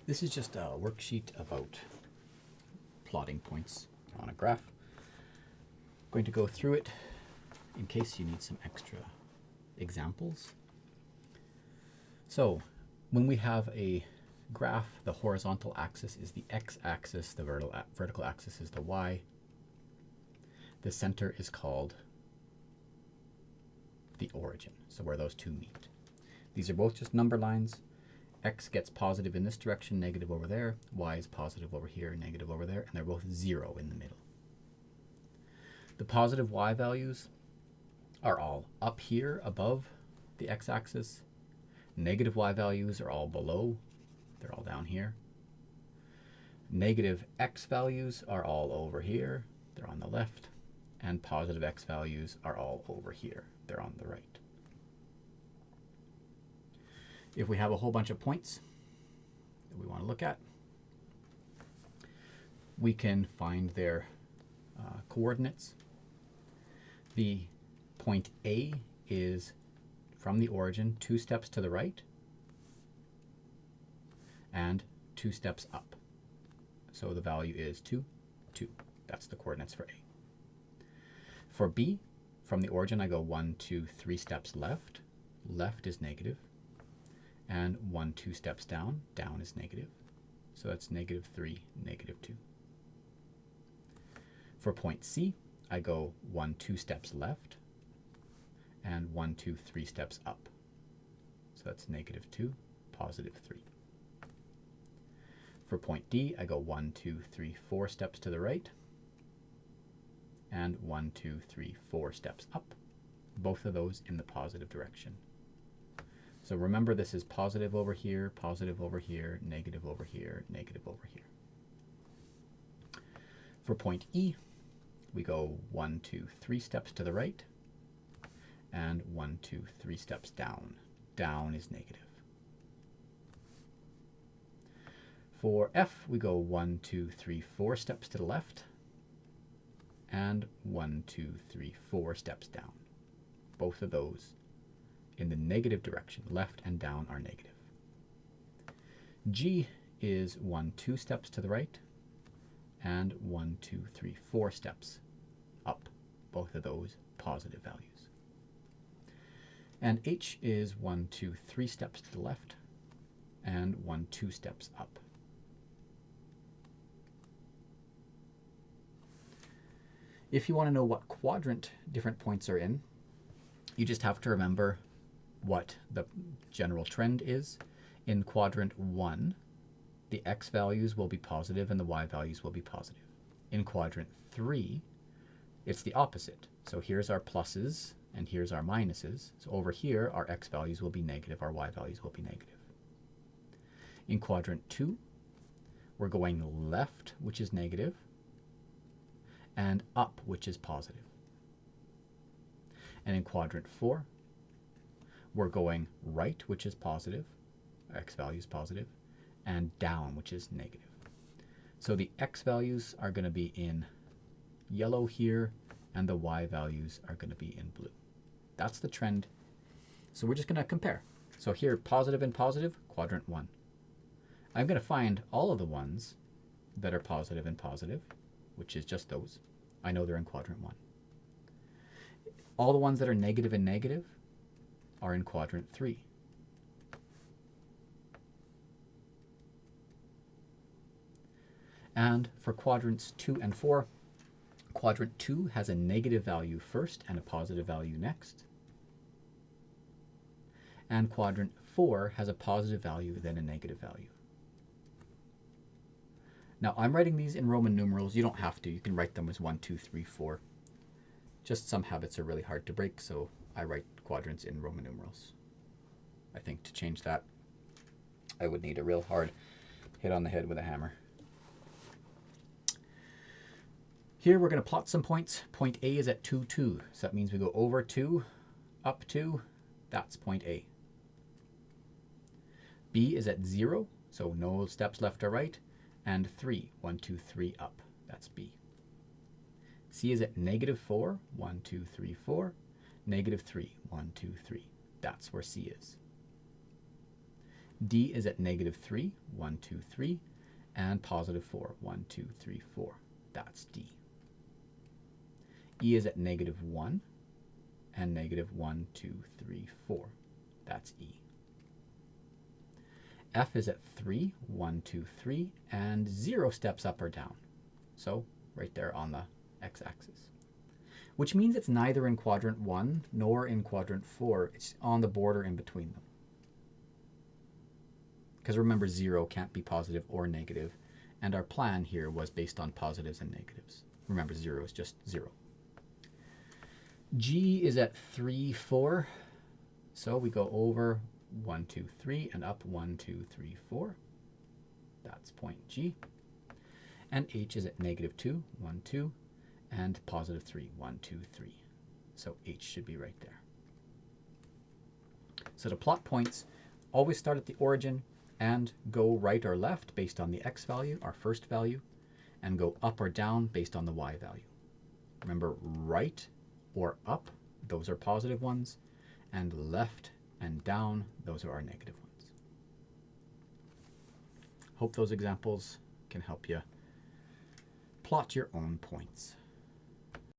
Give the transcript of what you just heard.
This is just a worksheet about plotting points on a graph. I'm going to go through it in case you need some extra examples. So when we have a graph, the horizontal axis is the x-axis, the vertical axis is the y. The center is called the origin, so where those two meet. These are both just number lines. X gets positive in this direction, negative over there. Y is positive over here, negative over there, and they're both 0 in the middle. The positive y values are all up here above the x-axis. Negative y values are all below. They're all down here. Negative x values are all over here. They're on the left. And positive x values are all over here. They're on the right. If we have a whole bunch of points that we want to look at, we can find their coordinates. The point A is from the origin 2 steps to the right and 2 steps up. So the value is 2, 2. That's the coordinates for A. For B, from the origin I go 1, 2, 3 steps left. Left is negative. And 1, 2 steps down. Down is negative. So that's negative 3, negative 2. For point C, I go 1, 2 steps left and 1, 2, 3 steps up. So that's negative 2, positive 3. For point D, I go 1, 2, 3, 4 steps to the right and 1, 2, 3, 4 steps up. Both of those in the positive direction. So remember, this is positive over here, negative over here, negative over here. For point E, we go 1, 2, 3 steps to the right and 1, 2, 3 steps down. Down is negative. For F, we go 1, 2, 3, 4 steps to the left and 1, 2, 3, 4 steps down. Both of those in the negative direction. Left and down are negative. G is 1, 2 steps to the right and 1, 2, 3, 4 steps up. Both of those positive values. And H is 1, 2, 3 steps to the left and 1, 2 steps up. If you want to know what quadrant different points are in, you just have to remember what the general trend is. In quadrant 1, the x values will be positive and the y values will be positive. In quadrant 3, it's the opposite. So here's our pluses and here's our minuses. So over here, our x values will be negative, our y values will be negative. In quadrant 2, we're going left, which is negative, and up, which is positive. And in quadrant 4, we're going right, which is positive, x value is positive, and down, which is negative. So the x values are going to be in yellow here, and the y values are going to be in blue. That's the trend. So we're just going to compare. So here, positive and positive, quadrant 1. I'm going to find all of the ones that are positive and positive, which is just those. I know they're in quadrant 1. All the ones that are negative and negative are in quadrant 3. And for quadrants 2 and 4, quadrant 2 has a negative value first and a positive value next. And quadrant 4 has a positive value, then a negative value. Now I'm writing these in Roman numerals. You don't have to. You can write them as 1, 2, 3, 4. Just some habits are really hard to break, so I write quadrants in Roman numerals. I think to change that, I would need a real hard hit on the head with a hammer. Here we're going to plot some points. Point A is at 2, 2. So that means we go over 2, up 2. That's point A. B is at 0, so no steps left or right. And 3, 1, 2, 3 up. That's B. C is at negative 4, 1, 2, 3, 4. Negative 3, 1, 2, 3. That's where C is. D is at negative 3, 1, 2, 3, and positive 4, 1, 2, 3, 4. That's D. E is at negative 1 and negative 1, 2, 3, 4. That's E. F is at 3, 1, 2, 3, and 0 steps up or down. So right there on the x-axis. Which means it's neither in quadrant 1 nor in quadrant 4. It's on the border in between them. Because remember, 0 can't be positive or negative, and our plan here was based on positives and negatives. Remember, 0 is just 0. G is at 3, 4. So we go over 1, 2, 3, and up 1, 2, 3, 4. That's point G. And H is at negative 2, 1, 2, and positive 3, 1, 2, 3. So H should be right there. So to plot points, always start at the origin and go right or left based on the x value, our first value, and go up or down based on the y value. Remember, right or up, those are positive ones, and left and down, those are our negative ones. Hope those examples can help you plot your own points.